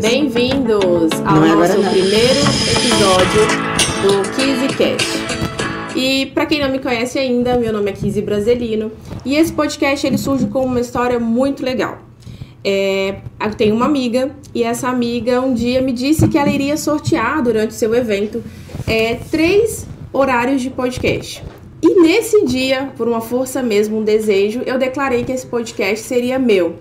Bem-vindos ao nosso primeiro episódio do KiziCast. E para quem não me conhece ainda, meu nome é Kizi Braselino e esse podcast ele surge com uma história muito legal. Eu tenho uma amiga e essa amiga um dia me disse que ela iria sortear durante seu evento 3 horários de podcast. E nesse dia, por uma força mesmo, um desejo, eu declarei que esse podcast seria meu.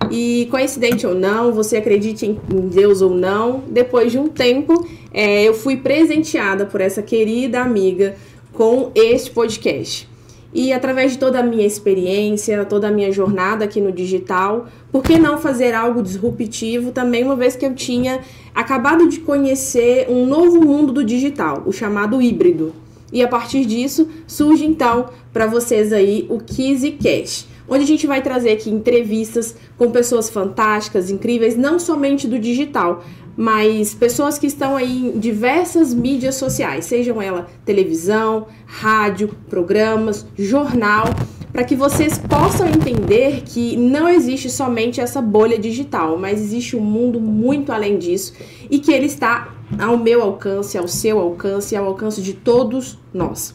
E coincidente ou não, você acredite em Deus ou não, depois de um tempo, eu fui presenteada por essa querida amiga com este podcast. E através de toda a minha experiência, toda a minha jornada aqui no digital, por que não fazer algo disruptivo também, uma vez que eu tinha acabado de conhecer um novo mundo do digital, o chamado híbrido. E a partir disso, surge então para vocês aí o KiziCast, onde a gente vai trazer aqui entrevistas com pessoas fantásticas, incríveis, não somente do digital, mas pessoas que estão aí em diversas mídias sociais, sejam elas televisão, rádio, programas, jornal, para que vocês possam entender que não existe somente essa bolha digital, mas existe um mundo muito além disso e que ele está ao meu alcance, ao seu alcance e ao alcance de todos nós.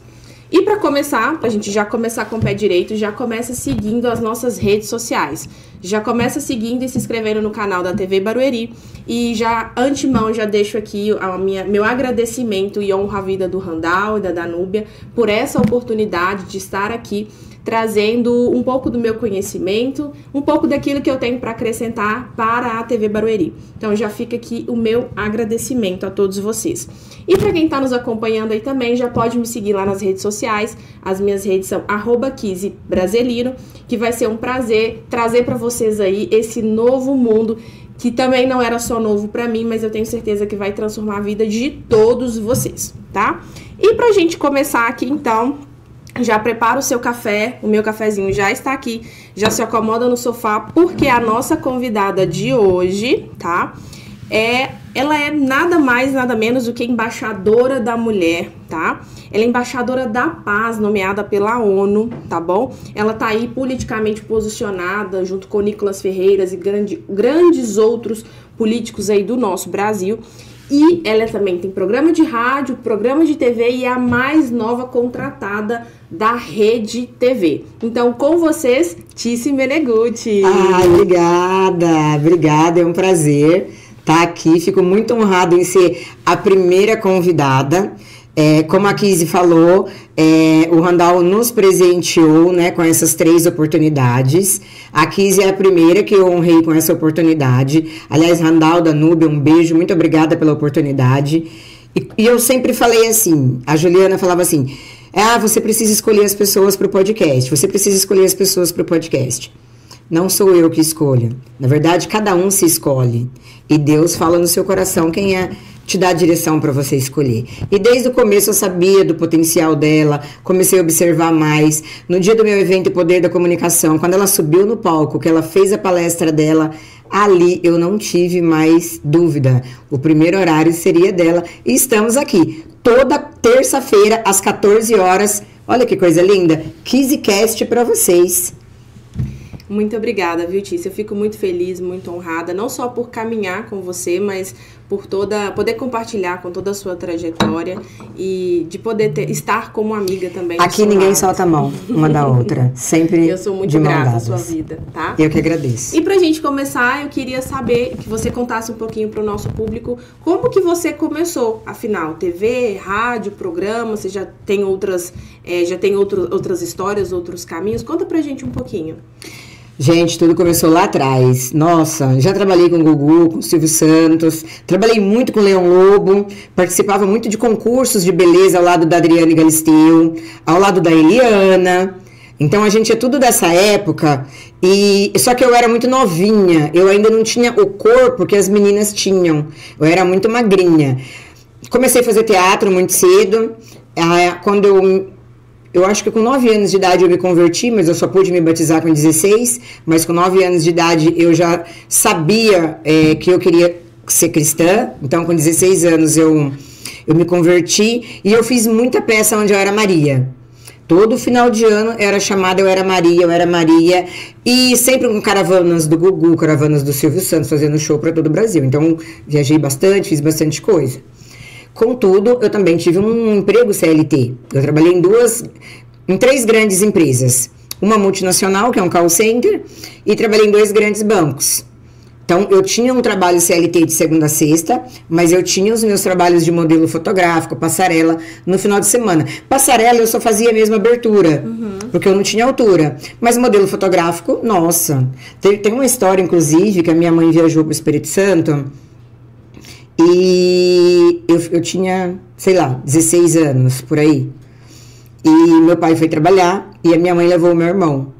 E para começar, para a gente já começar com o pé direito, já começa seguindo as nossas redes sociais. Já começa seguindo e se inscrevendo no canal da TV Barueri. E já, antemão, já deixo aqui meu agradecimento e honro à vida do Randall e da Danúbia por essa oportunidade de estar aqui trazendo um pouco do meu conhecimento, um pouco daquilo que eu tenho para acrescentar para a TV Barueri. Então já fica aqui o meu agradecimento a todos vocês. E para quem está nos acompanhando aí também, já pode me seguir lá nas redes sociais. As minhas redes são @KiziBraselino, que vai ser um prazer trazer para vocês aí esse novo mundo que também não era só novo para mim, mas eu tenho certeza que vai transformar a vida de todos vocês, tá? E pra gente começar aqui então, já prepara o seu café, o meu cafezinho já está aqui, já se acomoda no sofá, porque a nossa convidada de hoje, tá? Ela é nada mais, nada menos do que embaixadora da mulher, tá? Ela é embaixadora da paz, nomeada pela ONU, tá bom? Ela tá aí politicamente posicionada, junto com Nicolas Ferreiras e grandes outros políticos aí do nosso Brasil. E ela também tem programa de rádio, programa de TV e é a mais nova contratada da Rede TV. Então, com vocês, Tice Meneguti. Obrigada, é um prazer estar aqui. Fico muito honrada em ser a primeira convidada. Como a Kizi falou, o Randall nos presenteou, né, com essas 3 oportunidades. A Kizi é a primeira que eu honrei com essa oportunidade. Aliás, Randall, Danúbia, um beijo, muito obrigada pela oportunidade. E eu sempre falei assim, a Juliana falava assim, você precisa escolher as pessoas para o podcast, você precisa escolher as pessoas para o podcast. Não sou eu que escolho. Na verdade, cada um se escolhe. E Deus fala no seu coração quem te dá a direção para você escolher. E desde o começo eu sabia do potencial dela, comecei a observar mais. No dia do meu evento Poder da Comunicação, quando ela subiu no palco, que ela fez a palestra dela, ali eu não tive mais dúvida. O primeiro horário seria dela. E estamos aqui, toda terça-feira, às 14 horas. Olha que coisa linda. KiziCast para vocês. Muito obrigada, viu, Tícia? Eu fico muito feliz, muito honrada, não só por caminhar com você, mas por poder compartilhar com toda a sua trajetória e de poder estar como amiga também. Aqui ninguém solta a mão uma da outra, sempre. Eu sou muito grata à sua vida, tá? Eu que agradeço. E pra gente começar, eu queria saber que você contasse um pouquinho pro nosso público como que você começou, afinal, TV, rádio, programa, você já tem outras histórias, outros caminhos? Conta pra gente um pouquinho. Gente, tudo começou lá atrás. Nossa, já trabalhei com o Gugu, com o Silvio Santos, trabalhei muito com o Leão Lobo, participava muito de concursos de beleza ao lado da Adriane Galisteu, ao lado da Eliana. Então a gente é tudo dessa época, só que eu era muito novinha, eu ainda não tinha o corpo que as meninas tinham, eu era muito magrinha. Comecei a fazer teatro muito cedo, quando eu acho que com 9 anos de idade eu me converti, mas eu só pude me batizar com 16. Mas com 9 anos de idade eu já sabia que eu queria ser cristã. Então com 16 anos eu me converti e eu fiz muita peça onde eu era Maria. Todo final de ano era chamada Eu Era Maria. E sempre com caravanas do Gugu, caravanas do Silvio Santos, fazendo show para todo o Brasil. Então, viajei bastante, fiz bastante coisa. Contudo, eu também tive um emprego CLT. Eu trabalhei em 3 grandes empresas. Uma multinacional, que é um call center, e trabalhei em 2 grandes bancos. Então, eu tinha um trabalho CLT de segunda a sexta, mas eu tinha os meus trabalhos de modelo fotográfico, passarela, no final de semana. Passarela eu só fazia mesmo abertura, porque eu não tinha altura. Mas modelo fotográfico, nossa. Tem uma história, inclusive, que a minha mãe viajou para o Espírito Santo, e eu tinha, sei lá, 16 anos, por aí. E meu pai foi trabalhar, e a minha mãe levou o meu irmão.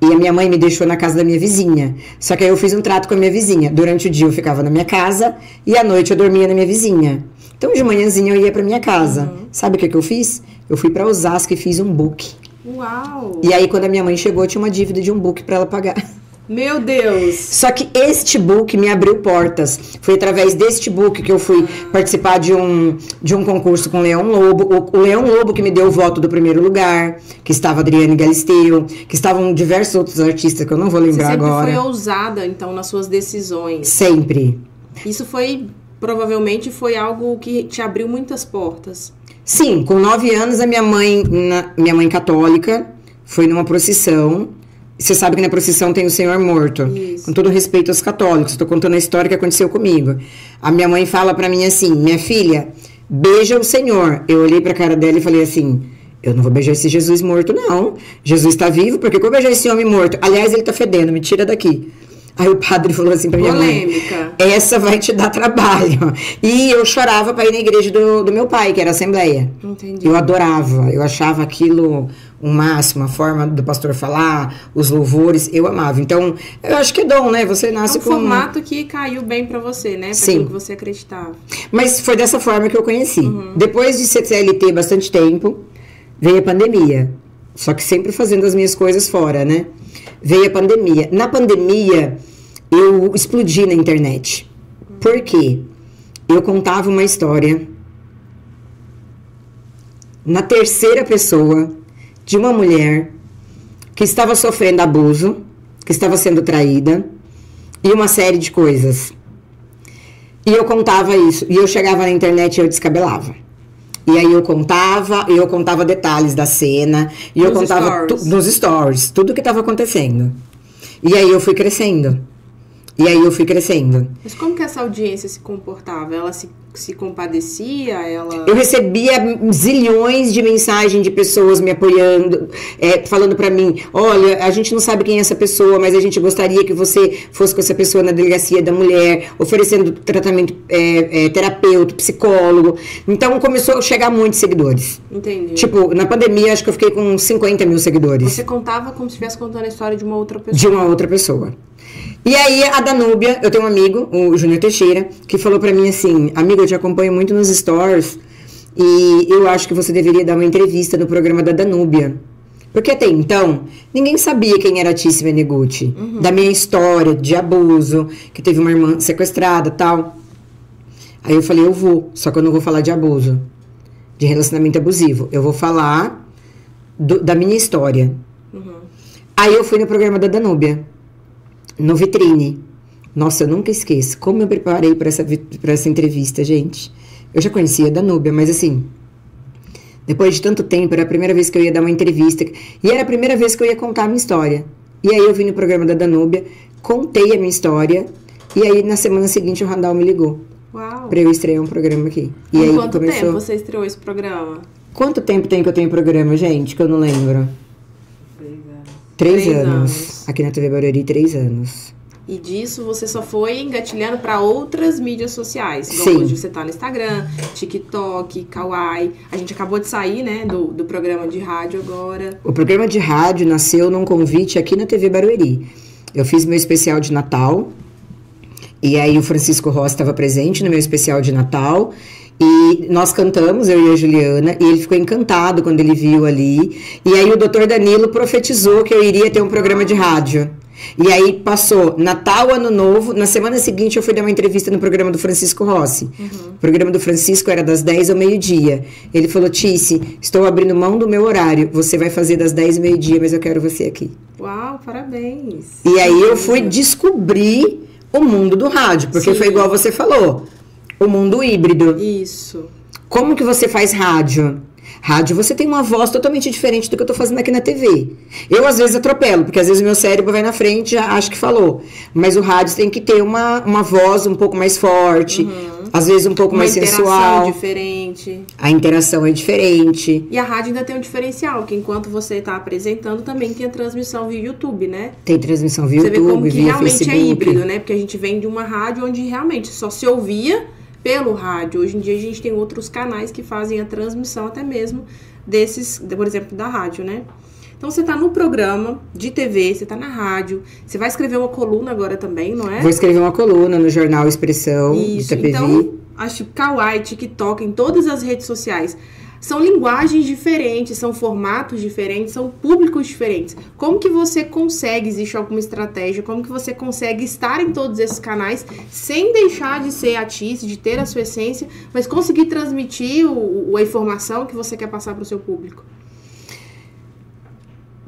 E a minha mãe me deixou na casa da minha vizinha. Só que aí eu fiz um trato com a minha vizinha. Durante o dia eu ficava na minha casa e à noite eu dormia na minha vizinha. Então de manhãzinha eu ia pra minha casa. Sabe o que eu fiz? Eu fui pra Osasco e fiz um book. Uau! E aí quando a minha mãe chegou, eu tinha uma dívida de um book pra ela pagar. Meu Deus! Só que este book me abriu portas. Foi através deste book que eu fui participar de um concurso com o Leão Lobo. O Leão Lobo que me deu o voto do primeiro lugar, que estava a Adriane Galisteu, que estavam diversos outros artistas que eu não vou lembrar agora. Você sempre foi ousada, então, nas suas decisões. Sempre. Isso provavelmente foi algo que te abriu muitas portas. Sim, com 9 anos a minha mãe católica foi numa procissão. Você sabe que na procissão tem o Senhor morto. Isso. Com todo respeito aos católicos, estou contando a história que aconteceu comigo. A minha mãe fala pra mim assim: minha filha, beija o Senhor. Eu olhei pra cara dela e falei assim: eu não vou beijar esse Jesus morto, não. Jesus está vivo, por que eu vou beijar esse homem morto? Aliás, ele tá fedendo, me tira daqui. Aí o padre falou assim pra minha Polêmica. mãe: essa vai te dar trabalho. E eu chorava pra ir na igreja do meu pai, que era a Assembleia. Entendi. Eu adorava, eu achava aquilo um máximo, a forma do pastor falar, os louvores, eu amava. Então, eu acho que é dom, né? Você nasce com... É um formato que caiu bem pra você, né? Pra Sim. aquilo que você acreditava. Mas foi dessa forma que eu conheci. Depois de ser CLT bastante tempo, veio a pandemia. Só que sempre fazendo as minhas coisas fora, né? Veio a pandemia. Na pandemia, eu explodi na internet. Por quê? Eu contava uma história na terceira pessoa de uma mulher que estava sofrendo abuso, que estava sendo traída e uma série de coisas. E eu contava isso. E eu chegava na internet e eu descabelava. E aí eu contava detalhes da cena. E eu contava nos stories, tudo que estava acontecendo. E aí eu fui crescendo. Mas como que essa audiência se comportava? Ela se compadecia? Eu recebia zilhões de mensagens de pessoas me apoiando, falando pra mim: olha, a gente não sabe quem é essa pessoa, mas a gente gostaria que você fosse com essa pessoa na delegacia da mulher, oferecendo tratamento terapeuta, psicólogo. Então começou a chegar muitos seguidores. Entendi. Tipo, na pandemia acho que eu fiquei com 50 mil seguidores. Você contava como se estivesse contando a história de uma outra pessoa. De uma outra pessoa. E aí, a Danúbia, eu tenho um amigo, o Júnior Teixeira, que falou pra mim assim: amiga, eu te acompanho muito nos stories e eu acho que você deveria dar uma entrevista no programa da Danúbia. Porque até então, ninguém sabia quem era a Tícia Menegutti. Da minha história de abuso, que teve uma irmã sequestrada e tal. Aí eu falei: eu vou, só que eu não vou falar de abuso, de relacionamento abusivo. Eu vou falar da minha história. Aí eu fui no programa da Danúbia, no Vitrine. Nossa, eu nunca esqueço como eu preparei para essa entrevista, gente. Eu já conhecia a Danúbia, mas assim, depois de tanto tempo, era a primeira vez que eu ia dar uma entrevista. E era a primeira vez que eu ia contar a minha história. E aí eu vim no programa da Danúbia, contei a minha história. E aí na semana seguinte o Randall me ligou. Uau! Pra eu estrear um programa aqui. E Há aí quanto tempo você estreou esse programa? Quanto tempo tem que eu tenho programa, gente? Que eu não lembro. 3 anos. Aqui na TV Barueri, 3 anos. E disso você só foi engatilhando para outras mídias sociais. Igual Sim. hoje você tá no Instagram, TikTok, Kawaii. A gente acabou de sair, né, do programa de rádio agora. O programa de rádio nasceu num convite aqui na TV Barueri. Eu fiz meu especial de Natal. E aí o Francisco Rossi estava presente no meu especial de Natal. E nós cantamos, eu e a Juliana, e ele ficou encantado quando ele viu ali. E aí o doutor Danilo profetizou que eu iria ter um programa de rádio. E aí passou Natal, Ano Novo. Na semana seguinte eu fui dar uma entrevista no programa do Francisco Rossi. O programa do Francisco era das 10 ao meio-dia. Ele falou: Tice, estou abrindo mão do meu horário. Você vai fazer das 10 ao meio-dia, mas eu quero você aqui. Uau, parabéns. E aí eu fui descobrir o mundo do rádio. Porque foi igual você falou. O mundo híbrido. Isso. Como que você faz rádio? Rádio, você tem uma voz totalmente diferente do que eu tô fazendo aqui na TV. Eu, às vezes, atropelo, porque às vezes o meu cérebro vai na frente e já acho que falou. Mas o rádio tem que ter uma voz um pouco mais forte, às vezes um pouco mais sensual. Uma interação diferente. A interação é diferente. E a rádio ainda tem um diferencial, que enquanto você tá apresentando, também tem a transmissão via YouTube, né? Tem transmissão via YouTube, via Facebook. Você vê como que realmente Facebook. é híbrido, né? Porque a gente vem de uma rádio onde realmente só se ouvia pelo rádio. Hoje em dia a gente tem outros canais que fazem a transmissão até mesmo desses, por exemplo, da rádio, né? Então você tá no programa de TV, você tá na rádio, você vai escrever uma coluna agora também, não é? Vou escrever uma coluna no jornal Expressão, isso, do TPV. Então, acho que Kawaii, TikTok, em todas as redes sociais, são linguagens diferentes, são formatos diferentes, são públicos diferentes. Como que você consegue, existe alguma estratégia, como que você consegue estar em todos esses canais sem deixar de ser artista, de ter a sua essência, mas conseguir transmitir a informação que você quer passar para o seu público?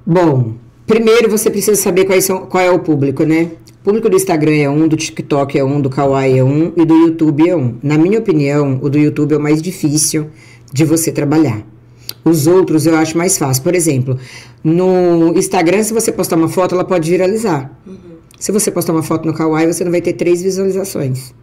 Bom, primeiro você precisa saber qual é o público, né? O público do Instagram é um, do TikTok é um, do Kawaii é um e do YouTube é um. Na minha opinião, o do YouTube é o mais difícil de você trabalhar. Os outros eu acho mais fácil. Por exemplo, no Instagram, se você postar uma foto, ela pode viralizar. Se você postar uma foto no Kawaii, você não vai ter 3 visualizações.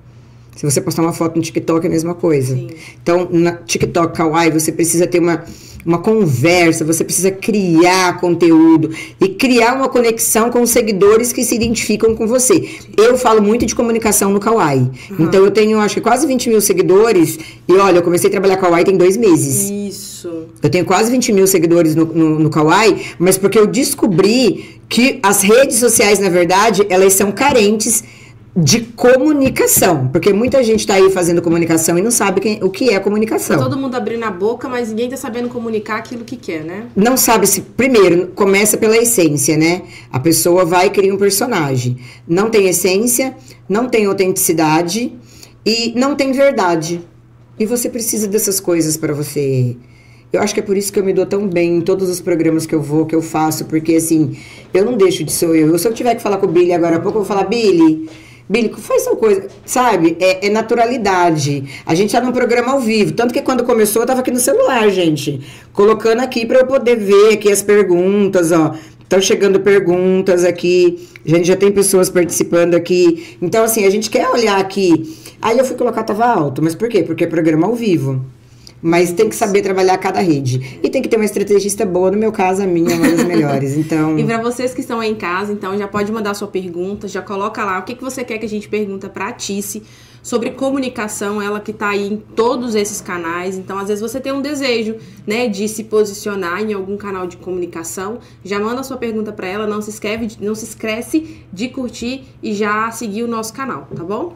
Se você postar uma foto no TikTok, é a mesma coisa. Sim. Então, na TikTok, Kawaii, você precisa ter uma conversa, você precisa criar conteúdo e criar uma conexão com os seguidores que se identificam com você. Eu falo muito de comunicação no Kawaii. Então, eu tenho, acho que quase 20 mil seguidores. E, olha, eu comecei a trabalhar Kawaii tem 2 meses. Isso. Eu tenho quase 20 mil seguidores no Kawaii, mas porque eu descobri que as redes sociais, na verdade, elas são carentes de comunicação, porque muita gente tá aí fazendo comunicação e não sabe o que é comunicação. Tá todo mundo abrindo a boca, mas ninguém tá sabendo comunicar aquilo que quer, né? Não sabe se... Primeiro, começa pela essência, né? A pessoa vai e cria um personagem. Não tem essência, não tem autenticidade e não tem verdade. E você precisa dessas coisas para você... Eu acho que é por isso que eu me dou tão bem em todos os programas que eu vou, que eu faço, porque assim, eu não deixo de ser eu. Se eu tiver que falar com o Billy agora há pouco, eu vou falar: Billy, faz tal coisa, sabe? É naturalidade. A gente tá num programa ao vivo. Tanto que quando começou, eu tava aqui no celular, gente. Colocando aqui pra eu poder ver aqui as perguntas, ó. Estão chegando perguntas aqui. A gente já tem pessoas participando aqui. Então, assim, a gente quer olhar aqui. Aí eu fui colocar, tava alto. Mas por quê? Porque é programa ao vivo. Mas tem que saber trabalhar cada rede. E tem que ter uma estrategista boa. No meu caso, a minha é uma das melhores. Então... E para vocês que estão aí em casa, então já pode mandar sua pergunta. Já coloca lá o que você quer que a gente pergunta pra Tice sobre comunicação. Ela que tá aí em todos esses canais. Então, às vezes, você tem um desejo, né, de se posicionar em algum canal de comunicação. Já manda sua pergunta pra ela. Não se esquece de curtir e já seguir o nosso canal, tá bom?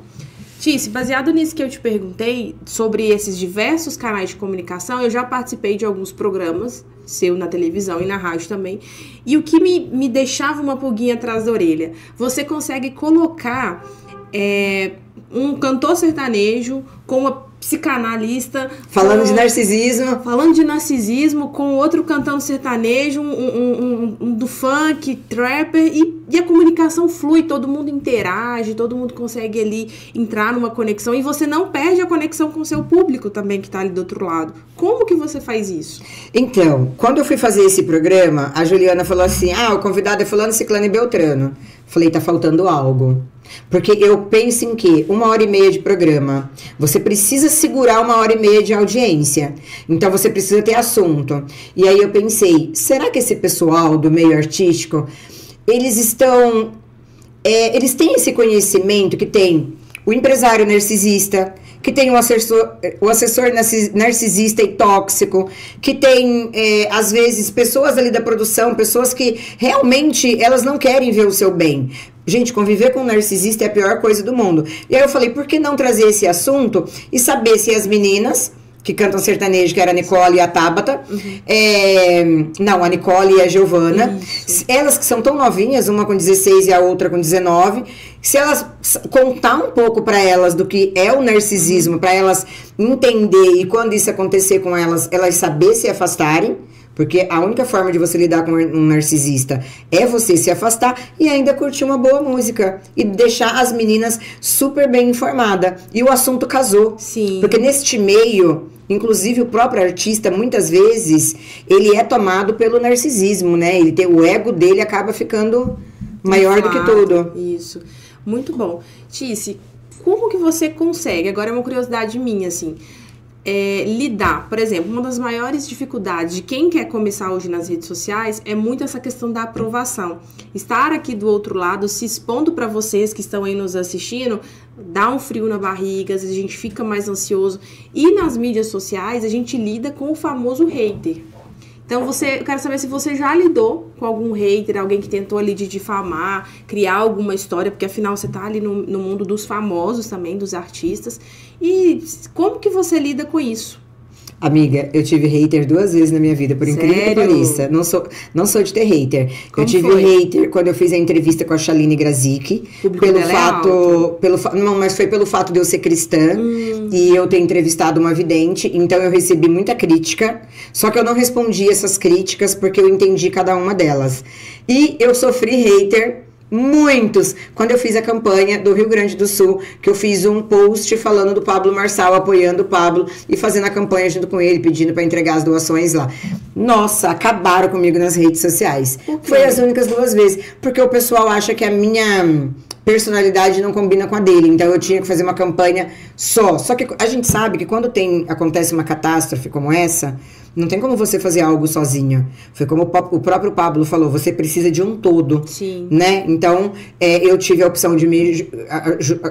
Tice, baseado nisso que eu te perguntei, sobre esses diversos canais de comunicação, eu já participei de alguns programas, seu na televisão e na rádio também, e o que me deixava uma pulguinha atrás da orelha, você consegue colocar um cantor sertanejo com uma psicanalista... Falando de narcisismo. Falando de narcisismo, com outro cantando sertanejo, um do funk, trapper, e a comunicação flui, todo mundo interage, todo mundo consegue ali entrar numa conexão, e você não perde a conexão com o seu público também, que tá ali do outro lado. Como que você faz isso? Então, quando eu fui fazer esse programa, a Juliana falou assim: o convidado é fulano, ciclano e beltrano. Falei, tá faltando algo. Porque eu penso em que 1h30 de programa, você precisa segurar 1h30 de audiência. Então, você precisa ter assunto. E aí eu pensei, será que esse pessoal do meio artístico, eles têm esse conhecimento que tem o empresário narcisista, que tem o assessor narcisista e tóxico, que tem, às vezes, pessoas ali da produção, pessoas que realmente elas não querem ver o seu bem. Gente, conviver com um narcisista é a pior coisa do mundo. E aí eu falei, por que não trazer esse assunto e saber se as meninas que cantam sertanejo, que era a Nicole e a Tabata. Não, a Nicole e a Giovana. Elas que são tão novinhas, uma com 16 e a outra com 19. Se elas contar um pouco para elas do que é o narcisismo, para elas entender e quando isso acontecer com elas, elas saber se afastarem. Porque a única forma de você lidar com um narcisista é você se afastar e ainda curtir uma boa música. E deixar as meninas super bem informadas. E o assunto casou. Sim. Porque neste meio, inclusive o próprio artista, muitas vezes, ele é tomado pelo narcisismo, né? O ego dele acaba ficando maior do que tudo. Isso. Muito bom. Tice, como que você consegue? Agora é uma curiosidade minha, assim. Lidar, por exemplo, uma das maiores dificuldades de quem quer começar hoje nas redes sociais é muito essa questão da aprovação. Estar aqui do outro lado, se expondo para vocês que estão aí nos assistindo, dá um frio na barriga, às vezes a gente fica mais ansioso. E nas mídias sociais, a gente lida com o famoso hater. Então, eu quero saber se você já lidou com algum hater, alguém que tentou ali de difamar, criar alguma história, porque afinal você tá ali no mundo dos famosos também, dos artistas. E como que você lida com isso? Amiga, eu tive hater 2 vezes na minha vida, por incrível que pareça. Não sou de ter hater. Como eu tive hater quando eu fiz a entrevista com a Shaline Grazik. Mas foi pelo fato de eu ser cristã e eu ter entrevistado uma vidente. Então eu recebi muita crítica. Só que eu não respondi essas críticas porque eu entendi cada uma delas. E eu sofri hater. Muitos, quando eu fiz a campanha do Rio Grande do Sul, que eu fiz um post falando do Pablo Marçal, apoiando o Pablo e fazendo a campanha junto com ele, pedindo para entregar as doações lá. Nossa, acabaram comigo nas redes sociais. Foi as únicas 2 vezes, porque o pessoal acha que a minha personalidade não combina com a dele, então eu tinha que fazer uma campanha só. Só que a gente sabe que quando acontece uma catástrofe como essa, não tem como você fazer algo sozinho. Foi como o próprio Pablo falou, você precisa de um todo. Sim. Né? Então, eu tive a opção de me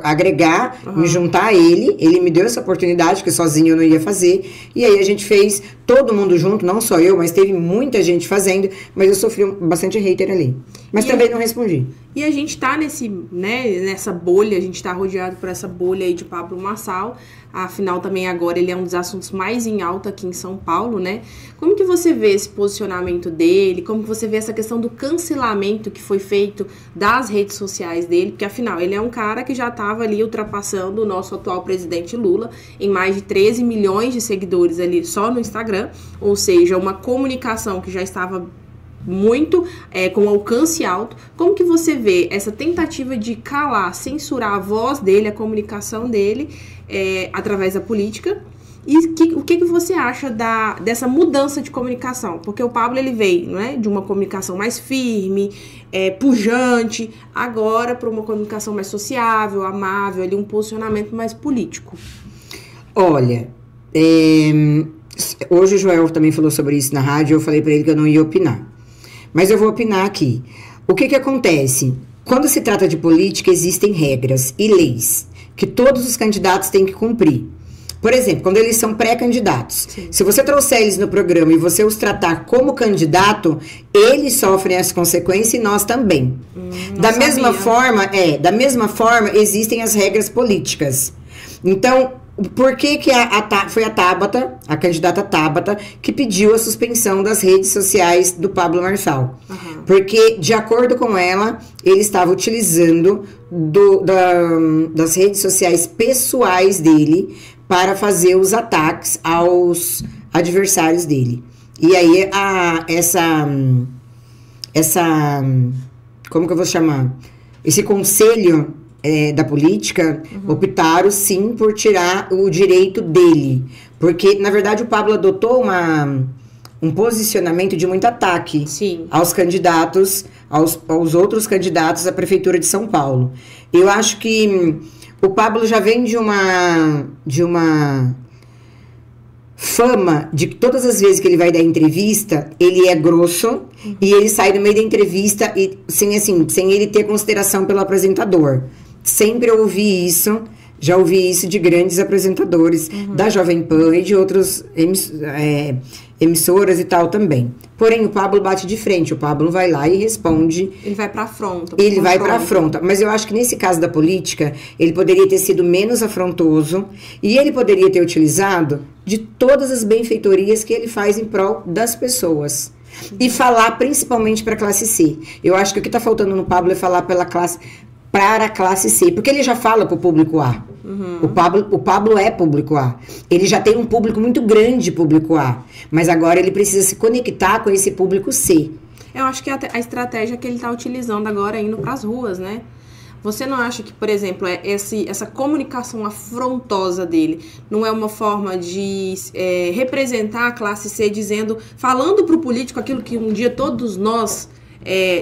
agregar, me juntar a ele. Ele me deu essa oportunidade, que sozinho eu não ia fazer. E aí a gente fez todo mundo junto, não só eu, mas teve muita gente fazendo. Mas eu sofri bastante hater ali. Mas também não respondi. E a gente tá nessa bolha, a gente tá rodeado por essa bolha aí de Pablo Marçal. Afinal, também agora ele é um dos assuntos mais em alta aqui em São Paulo, né? Como que você vê esse posicionamento dele? Como que você vê essa questão do cancelamento que foi feito das redes sociais dele? Porque, afinal, ele é um cara que já estava ali ultrapassando o nosso atual presidente Lula em mais de 13 milhões de seguidores ali só no Instagram. Ou seja, uma comunicação que já estava muito com alcance alto. Como que você vê essa tentativa de calar, censurar a voz dele, a comunicação dele através da política? E o que você acha dessa mudança de comunicação? Porque o Pablo ele veio, não é, de uma comunicação mais firme, pujante, agora para uma comunicação mais sociável, amável, ali, um posicionamento mais político. Olha, hoje o Joel também falou sobre isso na rádio, eu falei para ele que eu não ia opinar. Mas eu vou opinar aqui. O que acontece? Quando se trata de política, existem regras e leis que todos os candidatos têm que cumprir. Por exemplo, quando eles são pré-candidatos, se você trouxer eles no programa e você os tratar como candidato, eles sofrem as consequências e nós também. Da mesma forma, existem as regras políticas. Então, por que foi a Tabata, a candidata Tabata, que pediu a suspensão das redes sociais do Pablo Marçal? Porque, de acordo com ela, ele estava utilizando das redes sociais pessoais dele para fazer os ataques aos adversários dele. E aí, como que eu vou chamar? Esse conselho da política optaram, sim, por tirar o direito dele. Porque, na verdade, o Pablo adotou um posicionamento de muito ataque aos candidatos, aos outros candidatos à Prefeitura de São Paulo. Eu acho que o Pablo já vem de uma fama de que todas as vezes que ele vai dar entrevista, ele é grosso e ele sai no meio da entrevista e, sem ele ter consideração pelo apresentador. Sempre eu ouvi isso, já ouvi isso de grandes apresentadores da Jovem Pan e de outros emissoras e tal também. Porém, o Pablo bate de frente, o Pablo vai lá e responde. Ele vai pra afronta. Ele vai pra afronta. Mas eu acho que nesse caso da política, ele poderia ter sido menos afrontoso e ele poderia ter utilizado de todas as benfeitorias que ele faz em prol das pessoas. E falar principalmente para a classe C. Eu acho que o que está faltando no Pablo é falar para a classe C, porque ele já fala para o público A. O Pablo é público A. Ele já tem um público muito grande, público A. Mas agora ele precisa se conectar com esse público C. Eu acho que a estratégia que ele está utilizando agora é indo para as ruas, né? Você não acha que, por exemplo, essa comunicação afrontosa dele não é uma forma de representar a classe C falando para o político aquilo que um dia todos nós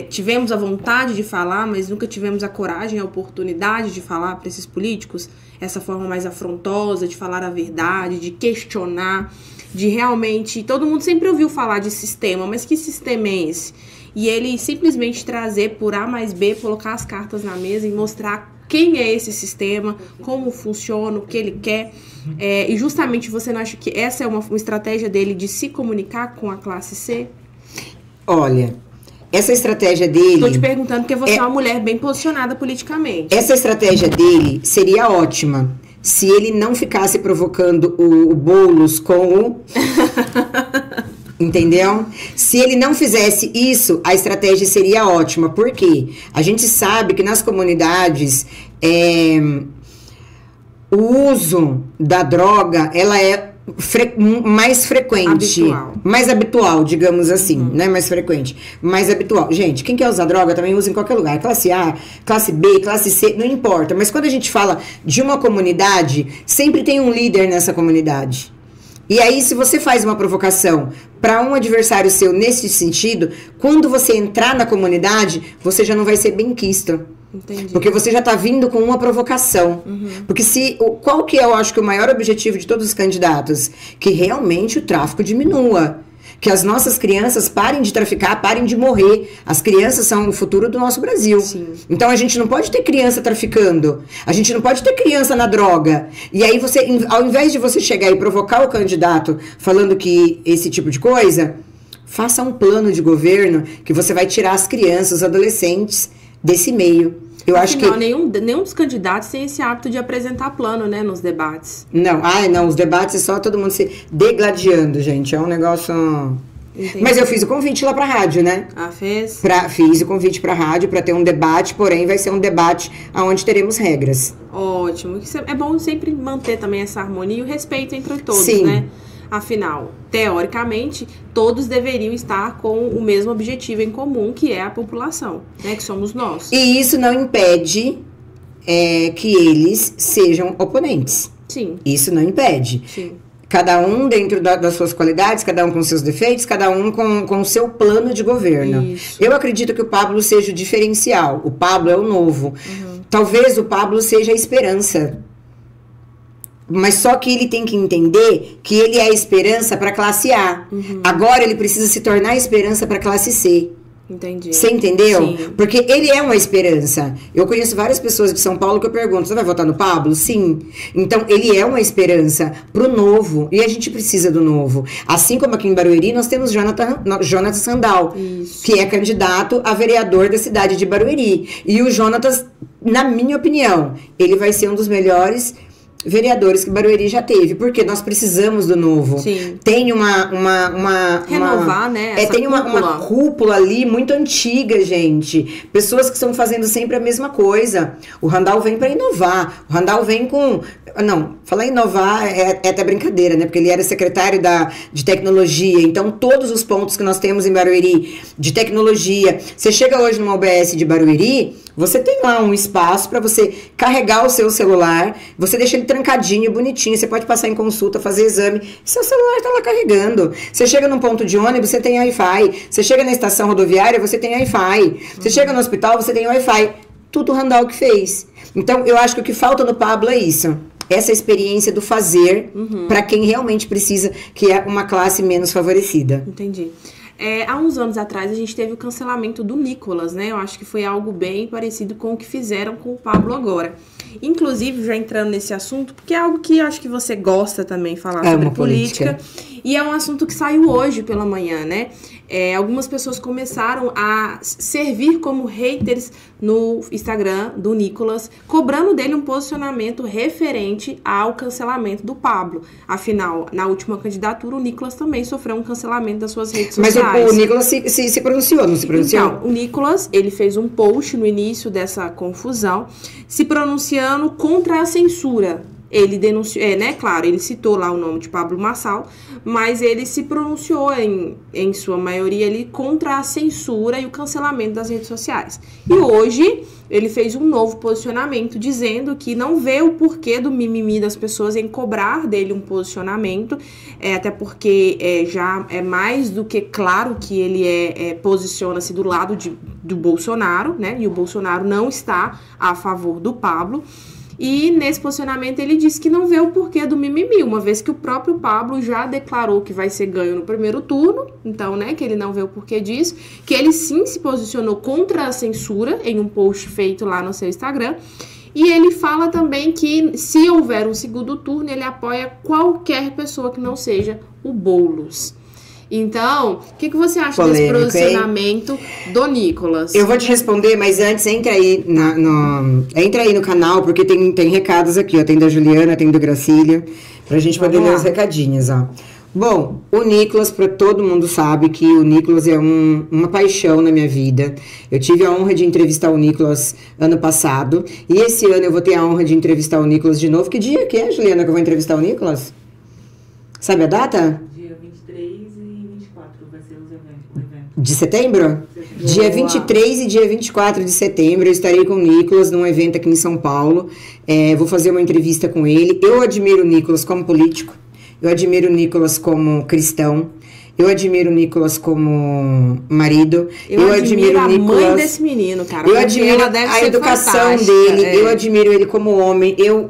tivemos a vontade de falar, mas nunca tivemos a coragem, a oportunidade de falar para esses políticos? Essa forma mais afrontosa de falar a verdade, de questionar, de realmente... Todo mundo sempre ouviu falar de sistema, mas que sistema é esse? E ele simplesmente trazer por A mais B, colocar as cartas na mesa e mostrar quem é esse sistema, como funciona, o que ele quer. E justamente você não acha que essa é uma estratégia dele de se comunicar com a classe C? Olha, essa estratégia dele... Estou te perguntando porque você é uma mulher bem posicionada politicamente. Essa estratégia dele seria ótima se ele não ficasse provocando o Boulos com o... Entendeu? Se ele não fizesse isso, a estratégia seria ótima. Por quê? A gente sabe que nas comunidades o uso da droga, ela é mais frequente. Mais habitual, digamos assim. Não é mais frequente. Mais habitual. Gente, quem quer usar droga também usa em qualquer lugar. Classe A, classe B, classe C, não importa. Mas quando a gente fala de uma comunidade, sempre tem um líder nessa comunidade. E aí, se você faz uma provocação para um adversário seu nesse sentido, quando você entrar na comunidade, você já não vai ser benquisto. Entendi. Porque você já está vindo com uma provocação. Porque qual que é, eu acho que o maior objetivo de todos os candidatos? Que realmente o tráfico diminua. Que as nossas crianças parem de traficar, parem de morrer. As crianças são o futuro do nosso Brasil. Sim. Então a gente não pode ter criança traficando. A gente não pode ter criança na droga. E aí você, ao invés de você chegar e provocar o candidato falando que esse tipo de coisa, faça um plano de governo que você vai tirar as crianças, os adolescentes desse meio. Eu acho que nenhum dos candidatos tem esse hábito de apresentar plano, né, nos debates. Não, os debates é só todo mundo se degladiando, gente, é um negócio... Entendi. Mas eu fiz o convite lá pra rádio, né? Ah, fez? Fiz o convite pra rádio pra ter um debate, porém vai ser um debate onde teremos regras. Ótimo, é bom sempre manter também essa harmonia e o respeito entre todos, Sim. Né? Afinal, teoricamente, todos deveriam estar com o mesmo objetivo em comum, que é a população, né? Que somos nós. E isso não impede que eles sejam oponentes. Sim. Isso não impede. Sim. Cada um dentro das suas qualidades, cada um com seus defeitos, cada um com o seu plano de governo. Isso. Eu acredito que o Pablo seja o diferencial. O Pablo é o novo. Talvez o Pablo seja a esperança. Mas só que ele tem que entender que ele é a esperança para a classe A. Agora ele precisa se tornar a esperança para a classe C. Entendi. Você entendeu? Sim. Porque ele é uma esperança. Eu conheço várias pessoas de São Paulo que eu pergunto, você vai votar no Pablo? Sim. Então, ele é uma esperança pro novo. E a gente precisa do novo. Assim como aqui em Barueri, nós temos Jonatas Sandal, Isso. que é candidato a vereador da cidade de Barueri. E o Jonatas, na minha opinião, ele vai ser um dos melhores vereadores que Barueri já teve, porque nós precisamos do novo. Sim. Tem renovar, né? Tem uma cúpula ali muito antiga, gente. Pessoas que estão fazendo sempre a mesma coisa. O Randall vem para inovar. O Randall vem com... Não, falar em inovar é até brincadeira, né? Porque ele era secretário de tecnologia. Então, todos os pontos que nós temos em Barueri de tecnologia. Você chega hoje numa UBS de Barueri, você tem lá um espaço para você carregar o seu celular, você deixa ele trancadinho, bonitinho, você pode passar em consulta, fazer exame, seu celular está lá carregando. Você chega num ponto de ônibus, você tem Wi-Fi. Você chega na estação rodoviária, você tem Wi-Fi. Você chega no hospital, você tem Wi-Fi. Tudo o Randall que fez. Então, eu acho que o que falta no Pablo é isso. Essa experiência do fazer para quem realmente precisa, que é uma classe menos favorecida. Entendi. Há uns anos atrás a gente teve o cancelamento do Nicolas, né? Eu acho que foi algo bem parecido com o que fizeram com o Pablo agora. Inclusive, já entrando nesse assunto, porque é algo que eu acho que você gosta também, falar sobre política. E é um assunto que saiu hoje pela manhã, né? Algumas pessoas começaram a servir como haters no Instagram do Nicolas, cobrando dele um posicionamento referente ao cancelamento do Pablo. Afinal, na última candidatura, o Nicolas também sofreu um cancelamento das suas redes sociais. Mas o Nicolas se pronunciou, não se pronunciou? Então, o Nicolas, ele fez um post no início dessa confusão, se pronunciando contra a censura. Ele denunciou, claro, ele citou lá o nome de Pablo Marçal, mas ele se pronunciou em sua maioria ali contra a censura e o cancelamento das redes sociais. E hoje ele fez um novo posicionamento dizendo que não vê o porquê do mimimi das pessoas em cobrar dele um posicionamento, até porque já é mais do que claro que ele posiciona-se do lado do Bolsonaro, né? E o Bolsonaro não está a favor do Pablo. E nesse posicionamento ele disse que não vê o porquê do mimimi, uma vez que o próprio Pablo já declarou que vai ser ganho no primeiro turno, então, né, que ele não vê o porquê disso, que ele sim se posicionou contra a censura em um post feito lá no seu Instagram, e ele fala também que se houver um segundo turno, ele apoia qualquer pessoa que não seja o Boulos. Então, o que você acha desse posicionamento do Nicolas? Eu vou te responder, mas antes entra aí no canal, porque tem recados aqui, ó. Tem da Juliana, tem do Gracílio, pra gente poder ler os recadinhos, ó. Bom, o Nicolas, pra todo mundo sabe que o Nicolas é uma paixão na minha vida. Eu tive a honra de entrevistar o Nicolas ano passado, e esse ano eu vou ter a honra de entrevistar o Nicolas de novo. Que dia que é, Juliana, que eu vou entrevistar o Nicolas? Sabe a data? De setembro? Dia 23 e dia 24 de setembro eu estarei com o Nicolas num evento aqui em São Paulo. Vou fazer uma entrevista com ele. Eu admiro o Nicolas como político. Eu admiro o Nicolas como cristão. Eu admiro o Nicolas como marido. Eu admiro o Nicolas, a mãe desse menino, cara. Eu admiro a educação dele. Eu admiro ele como homem. Eu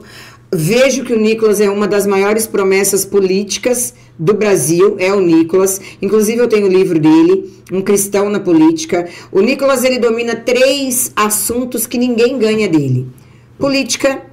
vejo que o Nicolas é uma das maiores promessas políticas do Brasil, é o Nicolas. Inclusive eu tenho o livro dele, Um Cristão na Política. O Nicolas, ele domina 3 assuntos que ninguém ganha dele: política,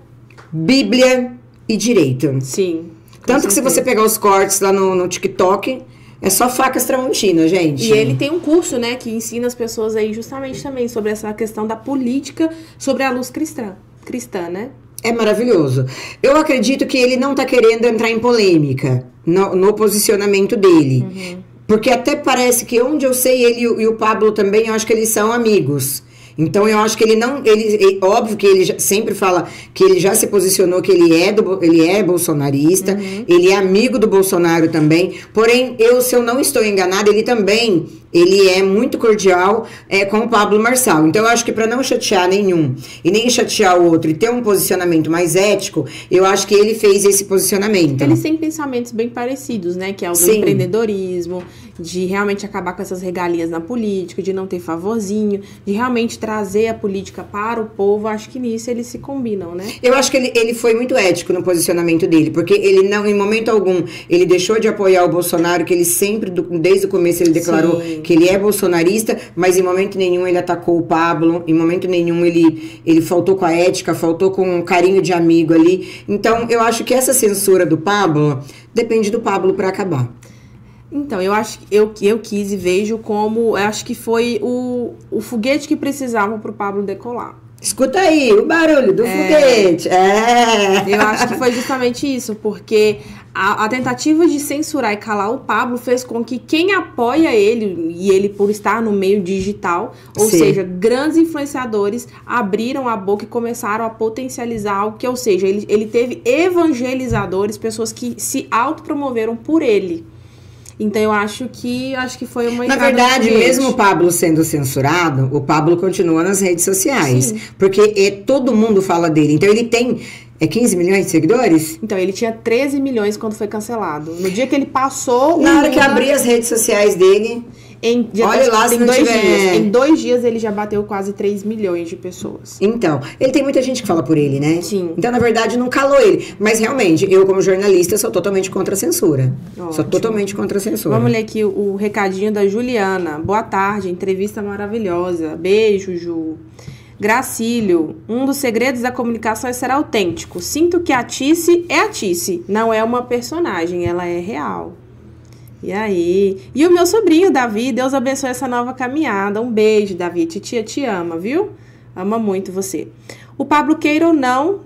Bíblia e direito. Sim. Tanto que se você pegar os cortes lá no TikTok, é só facas Tramontina, gente. E ele tem um curso, né, que ensina as pessoas aí justamente também sobre essa questão da política, sobre a luz cristã, né? É maravilhoso. Eu acredito que ele não tá querendo entrar em polêmica no posicionamento dele. Uhum. Porque até parece que onde eu sei, ele e o Pablo também, eu acho que eles são amigos. Então eu acho que ele não... óbvio que ele sempre fala que ele já se posicionou, que ele é bolsonarista, ele é amigo do Bolsonaro também. Porém, se eu não estou enganada, ele é muito cordial com o Pablo Marçal. Então eu acho que para não chatear nenhum e nem chatear o outro e ter um posicionamento mais ético, eu acho que ele fez esse posicionamento. Eles têm pensamentos bem parecidos, né? Que é o do empreendedorismo, de realmente acabar com essas regalias na política, de não ter favorzinho, de realmente trazer a política para o povo. Acho que nisso eles se combinam, né? Eu acho que ele foi muito ético no posicionamento dele, porque ele não, em momento algum, ele deixou de apoiar o Bolsonaro, que ele sempre, desde o começo, ele declarou que ele é bolsonarista, mas em momento nenhum ele atacou o Pablo, em momento nenhum ele faltou com a ética, faltou com um carinho de amigo ali. Então, eu acho que essa censura do Pablo depende do Pablo para acabar. Então, eu acho que eu quis e vejo como, eu acho que foi o foguete que precisava pro Pablo decolar. Escuta aí, o barulho do foguete. Eu acho que foi justamente isso, porque a tentativa de censurar e calar o Pablo fez com que quem apoia ele, e ele por estar no meio digital, ou seja, grandes influenciadores, abriram a boca e começaram a potencializar algo que, ou seja, ele teve evangelizadores, pessoas que se autopromoveram por ele. Então eu acho que foi uma... Na verdade, mesmo o Pablo sendo censurado, o Pablo continua nas redes sociais. Sim. Porque todo mundo fala dele. Então ele tem 15 milhões de seguidores? Então, ele tinha 13 milhões quando foi cancelado. No dia que ele passou... Na hora que abri as redes sociais dele... Olha lá se não tiver... Em 2 dias ele já bateu quase 3 milhões de pessoas. Então, ele tem muita gente que fala por ele, né? Sim. Então, na verdade, não calou ele. Mas, realmente, eu como jornalista sou totalmente contra a censura. Ótimo. Sou totalmente contra a censura. Vamos ler aqui o recadinho da Juliana. Boa tarde, entrevista maravilhosa. Beijo, Ju. Gracílio, um dos segredos da comunicação é ser autêntico. Sinto que a Tice é a Tice, não é uma personagem, ela é real. E aí? E o meu sobrinho, Davi, Deus abençoe essa nova caminhada. Um beijo, Davi. Titia te ama, viu? Ama muito você. O Pablo, queira ou não,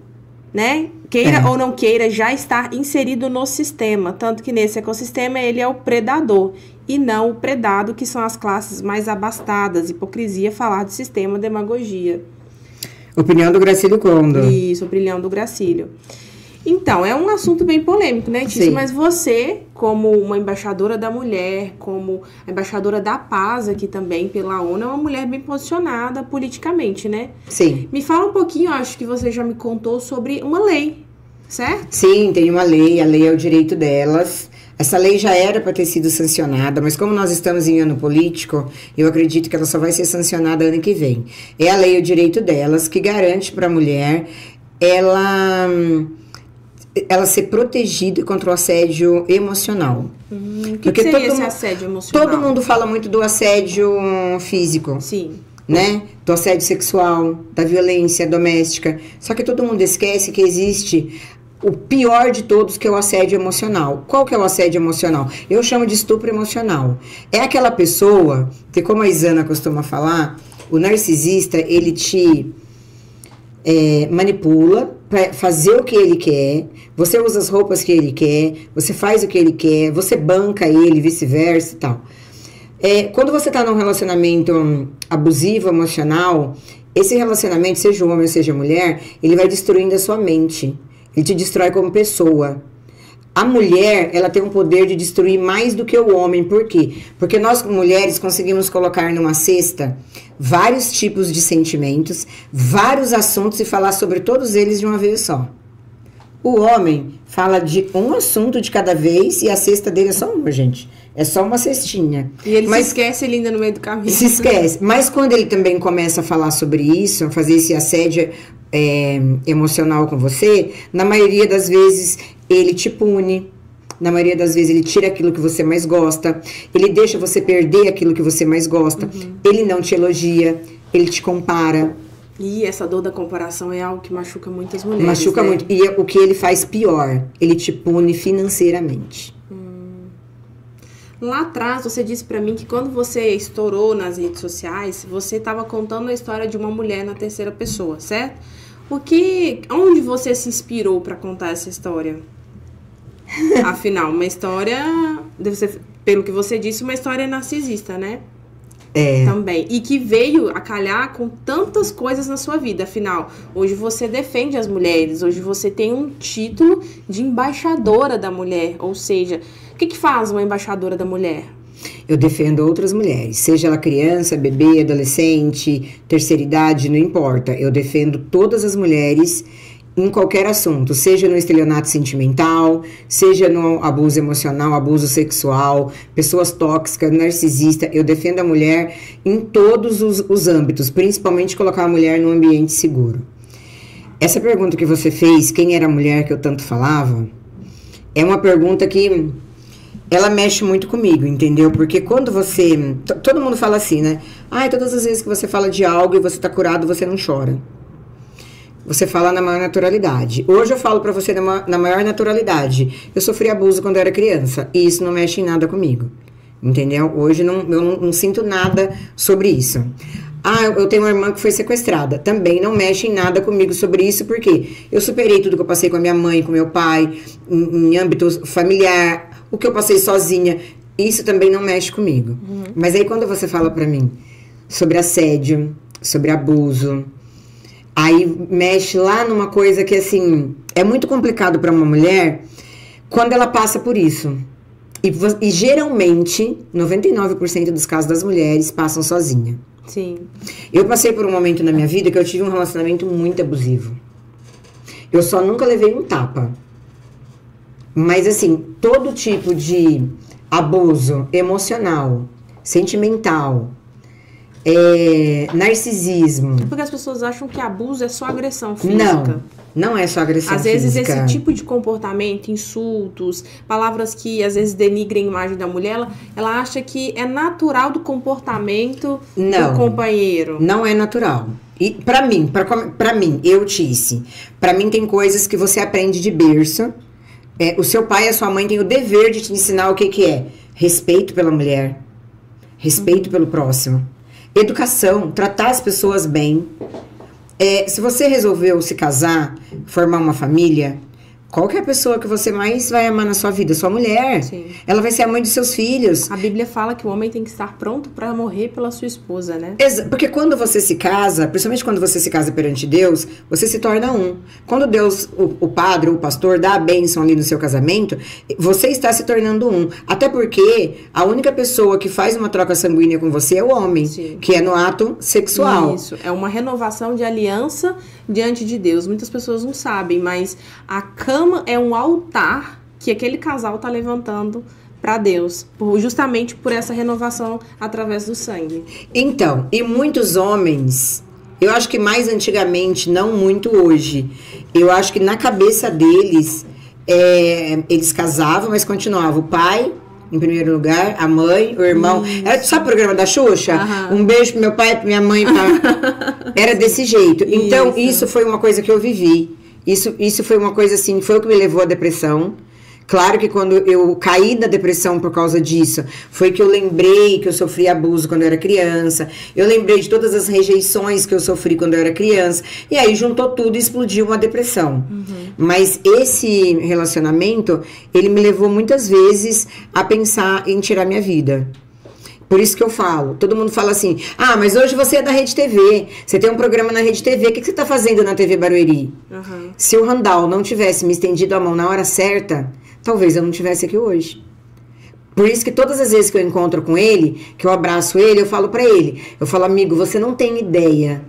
né? Queira ou não queira, já está inserido no sistema. Tanto que nesse ecossistema ele é o predador e não o predado, que são as classes mais abastadas. Hipocrisia, falar do sistema, demagogia. Opinião do Gracílio Condo. Isso, opinião do Gracílio. Então, é um assunto bem polêmico, né, Tícia? Mas você, como uma embaixadora da mulher, como embaixadora da paz aqui também pela ONU, é uma mulher bem posicionada politicamente, né? Sim. Me fala um pouquinho, acho que você já me contou sobre uma lei, certo? Sim, tem uma lei, a lei é o direito delas. Essa lei já era para ter sido sancionada, mas como nós estamos em ano político, eu acredito que ela só vai ser sancionada ano que vem. É a lei o direito delas, que garante para a mulher ela ser protegida contra o assédio emocional. O que seria esse assédio emocional? Todo mundo fala muito do assédio físico. Sim. Né? Do assédio sexual, da violência doméstica. Só que todo mundo esquece que existe o pior de todos, que é o assédio emocional. Qual que é o assédio emocional? Eu chamo de estupro emocional. É aquela pessoa que, como a Isana costuma falar, o narcisista, ele te manipula para fazer o que ele quer, você usa as roupas que ele quer, você faz o que ele quer, você banca ele, vice-versa e tal. Quando você está num relacionamento abusivo, emocional, esse relacionamento, seja homem ou seja mulher, ele vai destruindo a sua mente. Ele te destrói como pessoa. A mulher, ela tem um poder de destruir mais do que o homem. Por quê? Porque nós, mulheres, conseguimos colocar numa cesta vários tipos de sentimentos, vários assuntos e falar sobre todos eles de uma vez só. O homem fala de um assunto de cada vez e a cesta dele é só uma, gente. É só uma cestinha. E ele se esquece ele ainda no meio do caminho. Se esquece. Mas quando ele também começa a falar sobre isso, fazer esse assédio emocional com você, na maioria das vezes ele te pune. Na maioria das vezes ele tira aquilo que você mais gosta. Ele deixa você perder aquilo que você mais gosta. Ele não te elogia. Ele te compara. E essa dor da comparação é algo que machuca muitas mulheres. Machuca muito. E o que ele faz pior, ele te pune financeiramente. Lá atrás, você disse pra mim que quando você estourou nas redes sociais, você estava contando a história de uma mulher na terceira pessoa, certo? Onde você se inspirou pra contar essa história? Afinal, uma história, deve ser, pelo que você disse, uma história narcisista, né? Também. E que veio a calhar com tantas coisas na sua vida. Afinal, hoje você defende as mulheres, hoje você tem um título de embaixadora da mulher. Ou seja, o que faz uma embaixadora da mulher? Eu defendo outras mulheres, seja ela criança, bebê, adolescente, terceira idade, não importa. Eu defendo todas as mulheres em qualquer assunto, seja no estelionato sentimental, seja no abuso emocional, abuso sexual, pessoas tóxicas, narcisista. Eu defendo a mulher em todos os âmbitos, principalmente colocar a mulher num ambiente seguro. Essa pergunta que você fez, quem era a mulher que eu tanto falava, é uma pergunta que ela mexe muito comigo, entendeu? Porque quando você... Todo mundo fala assim, né? Todas as vezes que você fala de algo e você tá curado, você não chora. Você fala na maior naturalidade. Hoje eu falo pra você na maior naturalidade. Eu sofri abuso quando eu era criança. E isso não mexe em nada comigo. Entendeu? Hoje eu não sinto nada sobre isso. Eu tenho uma irmã que foi sequestrada. Também não mexe em nada comigo sobre isso. Porque eu superei tudo que eu passei com a minha mãe, com meu pai. Em âmbito familiar. O que eu passei sozinha. Isso também não mexe comigo. Mas aí quando você fala pra mim sobre assédio, sobre abuso... Aí mexe lá numa coisa que, assim, é muito complicado para uma mulher quando ela passa por isso. E geralmente, 99% dos casos das mulheres passam sozinha. Sim. Eu passei por um momento na minha vida que eu tive um relacionamento muito abusivo. Eu só nunca levei um tapa. Mas, assim, todo tipo de abuso emocional, sentimental... narcisismo. Porque as pessoas acham que abuso é só agressão física. Não é só agressão física. Às vezes esse tipo de comportamento, insultos, palavras que às vezes denigrem a imagem da mulher, ela acha que é natural do comportamento do companheiro. Não é natural. E pra mim, eu disse, pra mim tem coisas que você aprende de berço. O seu pai e a sua mãe têm o dever de te ensinar o que é respeito pela mulher, respeito pelo próximo, educação, tratar as pessoas bem. Se você resolveu se casar, formar uma família, qual que é a pessoa que você mais vai amar na sua vida? Sua mulher. Sim. Ela vai ser a mãe dos seus filhos. A Bíblia fala que o homem tem que estar pronto para morrer pela sua esposa, né? Porque quando você se casa, principalmente quando você se casa perante Deus, você se torna um. Quando Deus, o padre, o pastor, dá a bênção ali no seu casamento, você está se tornando um. Até porque a única pessoa que faz uma troca sanguínea com você é o homem, Sim. que é no ato sexual. Isso, é uma renovação de aliança diante de Deus. Muitas pessoas não sabem, mas a cama é um altar que aquele casal está levantando para Deus, justamente por essa renovação através do sangue. Então, e muitos homens, eu acho que mais antigamente, não muito hoje, eu acho que na cabeça deles, eles casavam, mas continuava o pai em primeiro lugar, a mãe, o irmão. Era só o programa da Xuxa? Um beijo pro meu pai, pra minha mãe. Era desse jeito. Então, isso foi uma coisa que eu vivi. Isso foi uma coisa assim, foi o que me levou à depressão. Claro que quando eu caí da depressão por causa disso, foi que eu lembrei que eu sofri abuso quando eu era criança. Eu lembrei de todas as rejeições que eu sofri quando eu era criança. E aí juntou tudo e explodiu uma depressão. Mas esse relacionamento, ele me levou muitas vezes a pensar em tirar minha vida. Por isso que eu falo, todo mundo fala assim, mas hoje você é da Rede TV, você tem um programa na Rede TV, o que você está fazendo na TV Barueri? Se o Randall não tivesse me estendido a mão na hora certa, talvez eu não estivesse aqui hoje. Por isso que todas as vezes que eu encontro com ele, que eu abraço ele, eu falo pra ele, eu falo, amigo, você não tem ideia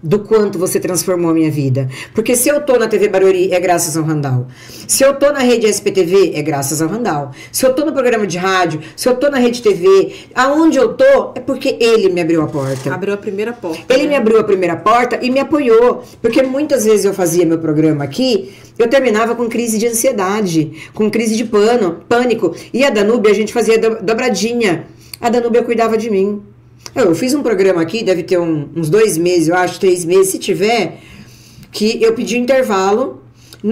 do quanto você transformou a minha vida. Porque se eu tô na TV Barueri, é graças ao Randall. Se eu tô na rede SPTV, é graças ao Randall. Se eu tô no programa de rádio, se eu tô na Rede TV, aonde eu tô, é porque ele me abriu a porta. Abriu a primeira porta. Ele me abriu a primeira porta e me apoiou. Porque muitas vezes eu fazia meu programa aqui, eu terminava com crise de ansiedade, com crise de pânico. E a Danúbia, a gente fazia dobradinha. A Danúbia cuidava de mim. Eu fiz um programa aqui, deve ter uns 2 meses, eu acho, 3 meses, se tiver, que eu pedi intervalo.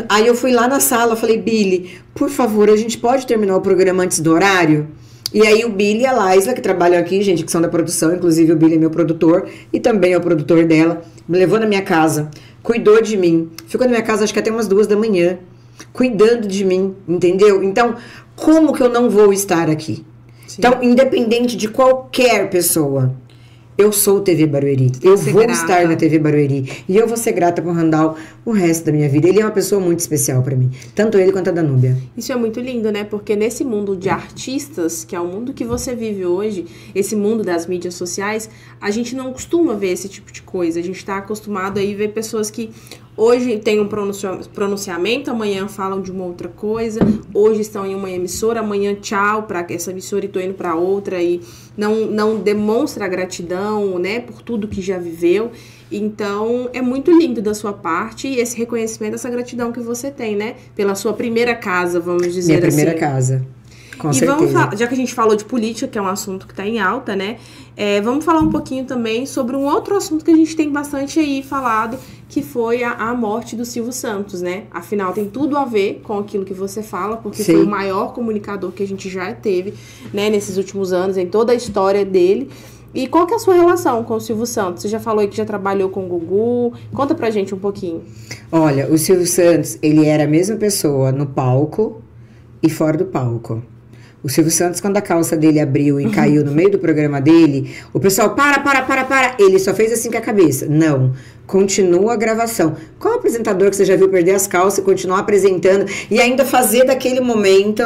Aí eu fui lá na sala, falei, Billy, por favor, a gente pode terminar o programa antes do horário? E aí o Billy e a Laisla, que trabalham aqui, gente, que são da produção, inclusive o Billy é meu produtor, e também é o produtor dela, me levou na minha casa, cuidou de mim, ficou na minha casa acho que até umas 2 da manhã, cuidando de mim, entendeu? Então, como que eu não vou estar aqui? Sim. Então, independente de qualquer pessoa, eu sou TV Barueri. Eu vou estar na TV Barueri. E eu vou ser grata pro Randall o resto da minha vida. Ele é uma pessoa muito especial pra mim. Tanto ele quanto a Danúbia. Isso é muito lindo, né? Porque nesse mundo de artistas, que é o mundo que você vive hoje, esse mundo das mídias sociais, a gente não costuma ver esse tipo de coisa. A gente tá acostumado aí a ver pessoas que hoje tem um pronunciamento, amanhã falam de uma outra coisa, hoje estão em uma emissora, amanhã tchau para essa emissora e tô indo para outra e não demonstra gratidão, né, por tudo que já viveu. Então, é muito lindo da sua parte esse reconhecimento, essa gratidão que você tem, né, pela sua primeira casa, vamos dizer assim. Minha primeira casa. Com certeza. Vamos falar, já que a gente falou de política, que é um assunto que está em alta, né? Vamos falar um pouquinho também sobre um outro assunto que a gente tem bastante aí falado, que foi a morte do Silvio Santos, né? Afinal, tem tudo a ver com aquilo que você fala, porque Sim. foi o maior comunicador que a gente já teve, né, nesses últimos anos, em toda a história dele. E qual que é a sua relação com o Silvio Santos? Você já falou aí que já trabalhou com o Gugu. Conta pra gente um pouquinho. Olha, o Silvio Santos, ele era a mesma pessoa no palco e fora do palco. O Silvio Santos, quando a calça dele abriu e caiu no meio do programa dele, o pessoal, para. Ele só fez assim com a cabeça. Não, continua a gravação. Qual apresentador que você já viu perder as calças e continuar apresentando e ainda fazer daquele momento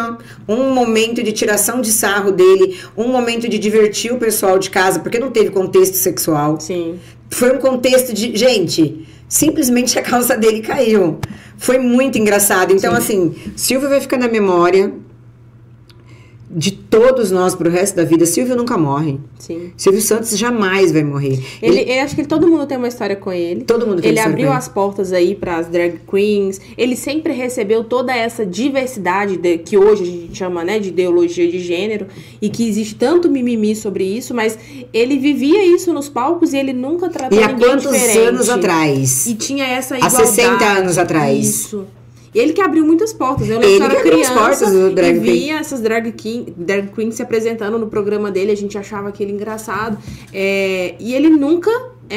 um momento de tiração de sarro dele, um momento de divertir o pessoal de casa, porque não teve contexto sexual. Sim. Foi um contexto de... Gente, simplesmente a calça dele caiu. Foi muito engraçado. Então, Sim. assim, Silvio vai ficar na memória de todos nós pro resto da vida. Silvio nunca morre. Sim. Silvio Santos jamais vai morrer. Eu acho que todo mundo tem uma história com ele. Todo mundo tem Ele uma história abriu as portas aí para as drag queens. Ele sempre recebeu toda essa diversidade que hoje a gente chama, né, de ideologia de gênero, e que existe tanto mimimi sobre isso, mas ele vivia isso nos palcos e ele nunca tratou ninguém diferente. E há quantos anos atrás? E tinha essa igualdade. Há 60 anos atrás. Isso. E ele que abriu muitas portas. Eu lembro que eu era criança e via essas drag queens se apresentando no programa dele. A gente achava aquele engraçado. E ele nunca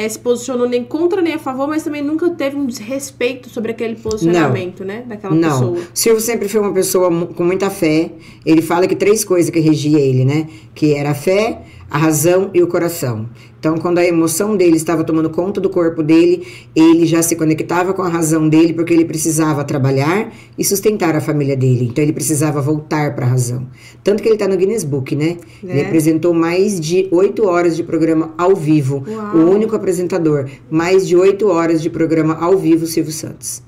se posicionou nem contra nem a favor, mas também nunca teve um desrespeito sobre aquele posicionamento, né? Daquela pessoa. O Silvio sempre foi uma pessoa com muita fé. Ele fala que 3 coisas que regia ele, né? Que era a fé, a razão e o coração. Então, quando a emoção dele estava tomando conta do corpo dele, ele já se conectava com a razão dele, porque ele precisava trabalhar e sustentar a família dele. Então, ele precisava voltar para a razão. Tanto que ele está no Guinness Book, né? Ele apresentou mais de 8 horas de programa ao vivo. Uau. O único apresentador. Mais de 8 horas de programa ao vivo, Silvio Santos.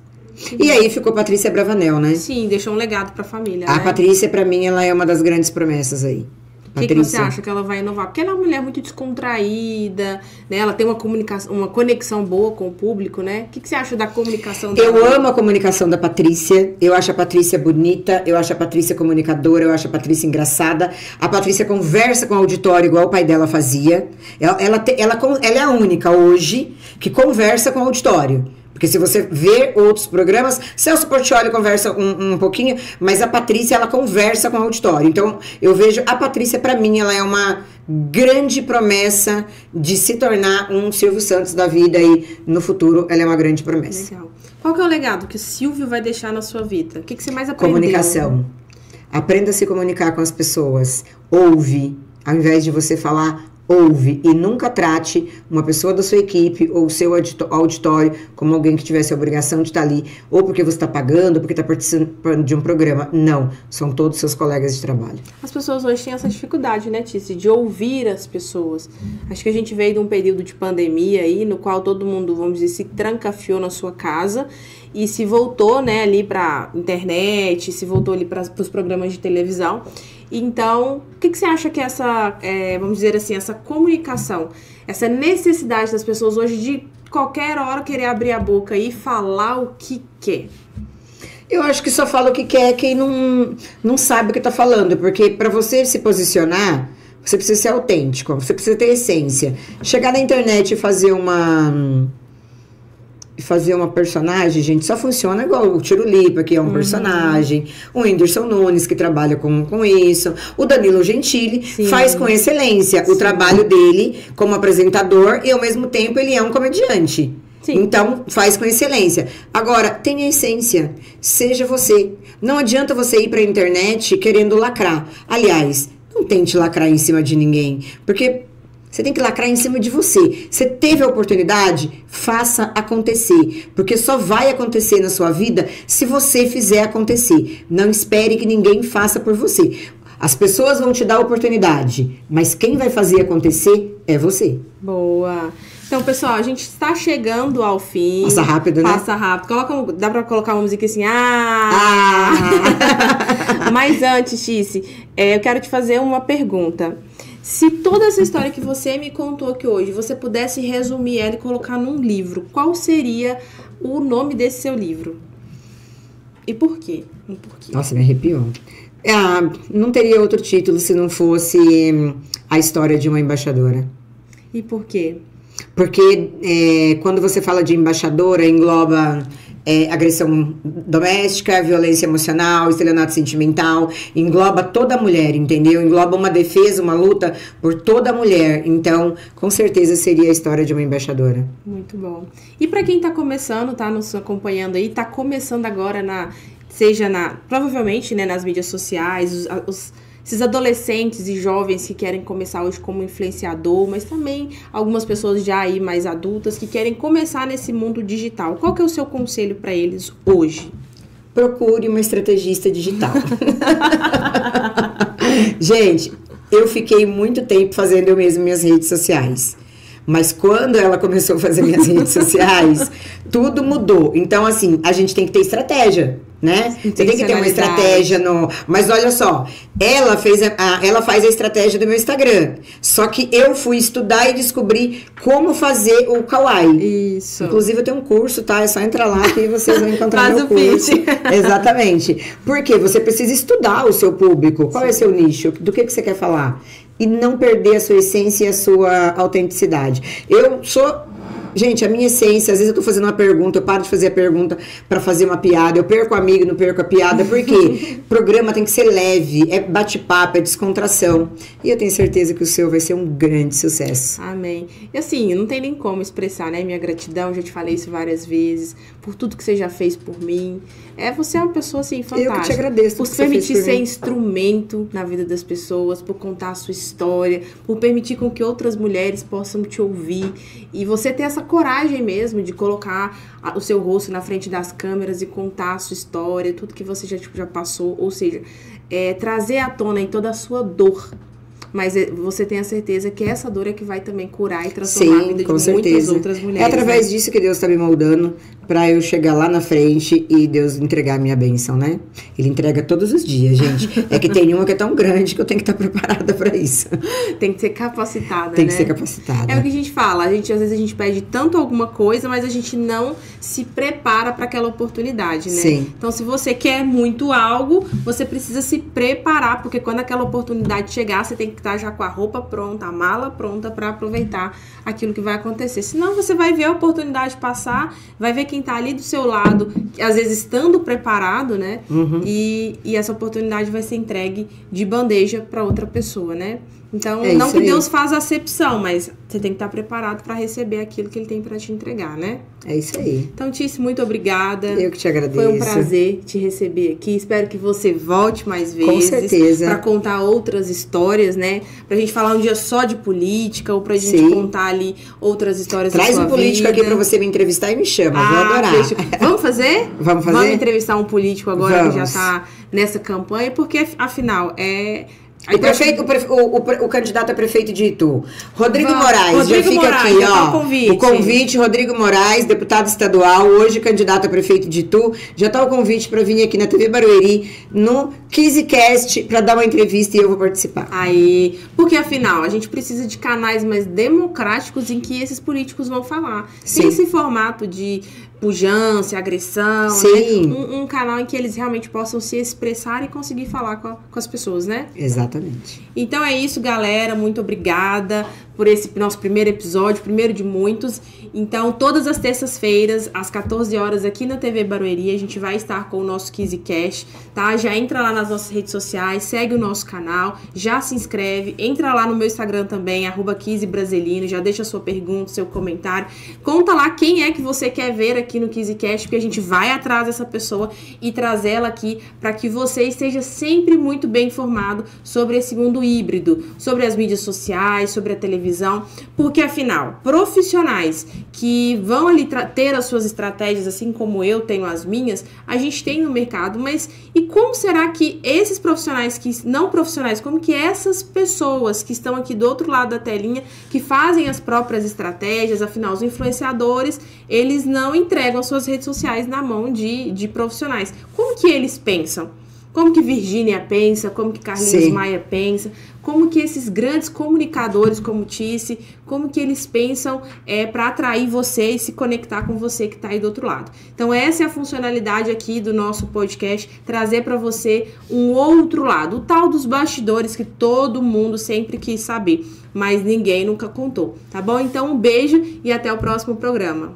E aí ficou Patrícia Bravanel, né? Sim, deixou um legado para a família, A Patrícia, para mim, ela é uma das grandes promessas aí. O que você acha que ela vai inovar? Porque ela é uma mulher muito descontraída, né? Ela tem uma conexão boa com o público, né? O que você acha da comunicação dela? Eu amo a comunicação da Patrícia. Eu acho a Patrícia bonita, eu acho a Patrícia comunicadora, eu acho a Patrícia engraçada. A Patrícia conversa com o auditório igual o pai dela fazia. Ela é a única hoje que conversa com o auditório. Porque se você vê outros programas, Celso Portiolli conversa um pouquinho, mas a Patrícia, ela conversa com o auditório. Então, eu vejo a Patrícia, pra mim, ela é uma grande promessa de se tornar um Silvio Santos da vida e no futuro ela é uma grande promessa. Legal. Qual que é o legado que o Silvio vai deixar na sua vida? O que você mais aprendeu? Comunicação. Aprenda a se comunicar com as pessoas. Ouve, ao invés de você falar, ouve, e nunca trate uma pessoa da sua equipe ou seu auditório como alguém que tivesse a obrigação de estar ali, ou porque você está pagando, ou porque está participando de um programa. Não, são todos seus colegas de trabalho. As pessoas hoje têm essa dificuldade, né, Tícia, de ouvir as pessoas. Acho que a gente veio de um período de pandemia aí, no qual todo mundo, vamos dizer, se trancafiou na sua casa e se voltou, né, ali para internet, se voltou ali para os programas de televisão. Então, o que você acha que essa, vamos dizer assim, essa comunicação, essa necessidade das pessoas hoje de qualquer hora querer abrir a boca e falar o que quer? Eu acho que só fala o que quer quem não sabe o que está falando, porque para você se posicionar, você precisa ser autêntico, você precisa ter essência. Chegar na internet e fazer uma personagem, gente, só funciona igual o Tirulipa, que é um personagem, o Whindersson Nunes, que trabalha com isso, o Danilo Gentili faz com excelência o trabalho dele como apresentador e, ao mesmo tempo, ele é um comediante. Então, faz com excelência. Agora, tenha essência. Seja você. Não adianta você ir pra internet querendo lacrar. Aliás, não tente lacrar em cima de ninguém, porque você tem que lacrar em cima de você. Você teve a oportunidade? Faça acontecer. Porque só vai acontecer na sua vida se você fizer acontecer. Não espere que ninguém faça por você. As pessoas vão te dar a oportunidade, mas quem vai fazer acontecer é você. Boa. Então, pessoal, a gente está chegando ao fim. Passa rápido, né? Passa rápido. Dá pra colocar uma música assim, Mas antes, Tícia, eu quero te fazer uma pergunta. Se toda essa história que você me contou aqui hoje, você pudesse resumir ela e colocar num livro, qual seria o nome desse seu livro? E por quê? Nossa, me arrepiou. Não teria outro título se não fosse A História de uma Embaixadora. E por quê? Porque quando você fala de embaixadora, engloba agressão doméstica, violência emocional, estelionato sentimental, engloba toda a mulher, entendeu? Engloba uma defesa, uma luta por toda a mulher. Então, com certeza seria a história de uma embaixadora. Muito bom. E para quem tá começando, tá nos acompanhando aí, tá começando agora provavelmente, né, nas mídias sociais, esses adolescentes e jovens que querem começar hoje como influenciador, mas também algumas pessoas já aí mais adultas que querem começar nesse mundo digital. Qual que é o seu conselho para eles hoje? Procure uma estrategista digital. Gente, eu fiquei muito tempo fazendo eu mesma minhas redes sociais. Mas quando ela começou a fazer minhas redes sociais, tudo mudou. Então, assim, a gente tem que ter estratégia, né? Você tem que ter uma estratégia Mas olha só, ela faz a estratégia do meu Instagram. Só que eu fui estudar e descobrir como fazer o Kawaii. Isso. Inclusive, eu tenho um curso, tá? É só entrar lá que vocês vão encontrar meu curso. Exatamente. Porque você precisa estudar o seu público. Qual é o seu nicho? Do que você quer falar? E não perder a sua essência e a sua autenticidade. Eu sou Gente, a minha essência, às vezes eu tô fazendo uma pergunta, eu paro de fazer a pergunta pra fazer uma piada, eu perco o amigo, não perco a piada, porque programa tem que ser leve, é bate-papo, é descontração. E eu tenho certeza que o seu vai ser um grande sucesso. Amém. E assim, não tem nem como expressar, né? Minha gratidão, já te falei isso várias vezes, por tudo que você já fez por mim. Você é uma pessoa, assim, fantástica. Eu que te agradeço. Por se permitir ser instrumento na vida das pessoas, por contar a sua história, por permitir com que outras mulheres possam te ouvir. E você ter essa coragem mesmo de colocar o seu rosto na frente das câmeras e contar a sua história, tudo que você já passou. Ou seja, trazer à tona aí toda a sua dor. Mas você tem a certeza que essa dor é que vai também curar e transformar a vida de muitas outras mulheres. É através disso que Deus está me moldando para eu chegar lá na frente e Deus entregar a minha bênção, né? Ele entrega todos os dias, gente. É que tem uma que é tão grande que eu tenho que estar preparada para isso. Tem que ser capacitada, Tem que ser capacitada. É o que a gente fala. Às vezes a gente pede tanto alguma coisa, mas a gente não se prepara para aquela oportunidade, né? Sim. Então, se você quer muito algo, você precisa se preparar, porque quando aquela oportunidade chegar, você tem que estar já com a roupa pronta, a mala pronta para aproveitar aquilo que vai acontecer. Senão você vai ver a oportunidade passar, vai ver quem tá ali do seu lado, às vezes estando preparado, né? Uhum. E essa oportunidade vai ser entregue de bandeja para outra pessoa, né? Então, não que Deus faz acepção, mas você tem que estar preparado para receber aquilo que Ele tem para te entregar, né? É isso aí. Então, Tice, muito obrigada. Eu que te agradeço. Foi um prazer te receber aqui. Espero que você volte mais vezes. Com certeza. Para contar outras histórias, né? Pra gente falar um dia só de política ou pra gente contar ali outras histórias da sua vida. Traz um político aqui pra você me entrevistar e me chama. Vou adorar. Vamos fazer? Vamos fazer? Vamos entrevistar um político agora que já tá nessa campanha, porque afinal O candidato a prefeito de Itu, Rodrigo Moraes, já fica aqui, ó. O convite, Rodrigo Moraes, deputado estadual, hoje candidato a prefeito de Itu. Já tá o convite para vir aqui na TV Barueri, no KiziCast, para dar uma entrevista e eu vou participar. Aí, porque afinal, a gente precisa de canais mais democráticos em que esses políticos vão falar. Sim. Sem esse formato de pujança, agressão, Sim. Né? Um canal em que eles realmente possam se expressar e conseguir falar com as pessoas, né? Exatamente. Então é isso, galera. Muito obrigada por esse nosso primeiro episódio, primeiro de muitos. Então, todas as terças-feiras, às 14 horas, aqui na TV Barueri, a gente vai estar com o nosso KiziCast, tá? Já entra lá nas nossas redes sociais, segue o nosso canal, já se inscreve, entra lá no meu Instagram também, @KiziBrazelino, já deixa sua pergunta, seu comentário. Conta lá quem é que você quer ver aqui no KiziCast, porque a gente vai atrás dessa pessoa e trazer ela aqui para que você esteja sempre muito bem informado sobre esse mundo híbrido, sobre as mídias sociais, sobre a televisão, porque afinal, profissionais que vão ali ter as suas estratégias, assim como eu tenho as minhas, a gente tem no mercado, mas e como será que esses profissionais, que não profissionais, como que essas pessoas que estão aqui do outro lado da telinha, que fazem as próprias estratégias, afinal, os influenciadores, eles não entregam as suas redes sociais na mão de profissionais. Como que eles pensam? Como que Virgínia pensa, como que Carlinhos Maia pensa, como que esses grandes comunicadores como Tice, como que eles pensam para atrair você e se conectar com você que está aí do outro lado. Então essa é a funcionalidade aqui do nosso podcast, trazer para você um outro lado, o tal dos bastidores que todo mundo sempre quis saber, mas ninguém nunca contou, tá bom? Então um beijo e até o próximo programa.